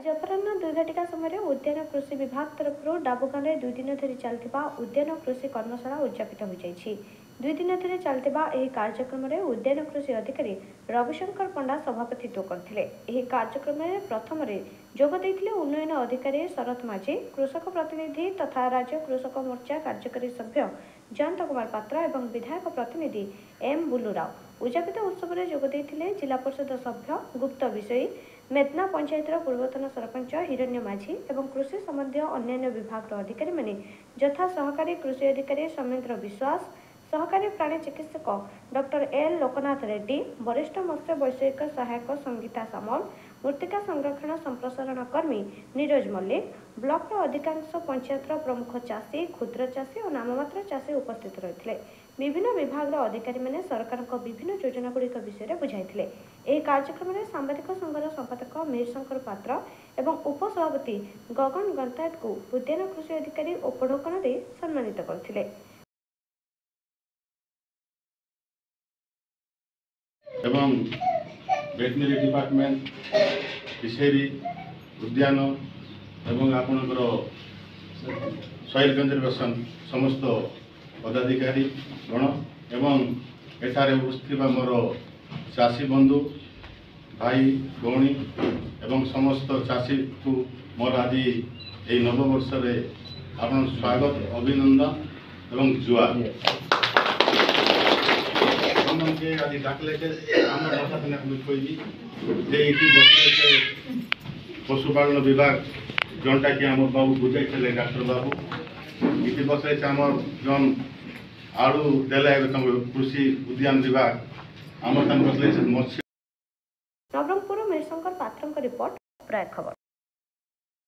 आज अपराह्न 2 घटिका समय उद्यान कृषि विभाग तरफ डाबुगाँ में 2 दिन धरी चलता उद्यान कृषि कर्मशाला उद्यापित हो जाइछि। 2 दिन धरी चलता यह कार्यक्रम में उद्यान कृषि अधिकारी रविशंकर पंडा सभापतित्व करते। कार्यक्रम में प्रथम जोग देते उन्नयन अधिकारी शरत माझी, कृषक प्रतिनिधि तथा राज्य कृषक मोर्चा कार्यकारी सभ्य जयंत कुमार पात्र एवं विधायक प्रतिनिधि एम बुलुराव। उद्यापित उत्सव में जोग देते जिला परिषद सभ्य गुप्त विषयी, मेदना पंचायतर पूर्वतन सरपंच हिरण्य माझी एवं कृषि संबंधी अन्य विभाग अधिकारी माने यथा सहकारी कृषि अधिकारी सौमेन्द्र विश्वास, सहकारी प्राणी चिकित्सक डॉक्टर एल लोकनाथ रेड्डी, वरिष्ठ मत्स्य वैषयिक सहायक संगीता सामल, मृत्तिका संरक्षण संप्रसारण कर्मी नीरज मल्लिक, ब्लॉक अधिकांश पंचायत प्रमुख चाषी, क्षुद्र चाषी और नाममात्र चाषी उपस्थित रही। विभिन्न विभाग अधिकारी माने सरकार विभिन्न योजना गुड़िक विषय बुझाइथिले। यह कार्यक्रम में सांबादिक संघर संपादक मीरशंकर पात्र एवं उपसभापति गगन गंतायत को उद्यान कृषि अधिकारी और पढ़ोकन दे सम्मानित करथिले। एवं वेटनरी डिपार्टमेंट, फिशरी, उद्यान एवं आपणकर सॉइल कंजर्वेशन समस्त पदाधिकारी गण एवं एठारे उपस्थित मोर चाषी बंधु भाई भौणी एवं समस्त चाषी को मोर आज ये नववर्ष आपन स्वागत अभिनंदन एवं जुआर आज डाकले पशुपालन विभाग जोटा कि आम बाबू बुझाई डाक्टर बाबू इति बसले आम जन आलू देला कृषि उद्यान विभाग आम बसले मत्स्य। नवरंगपुर मीरशंकर पात्र रिपोर्ट प्राय खबर।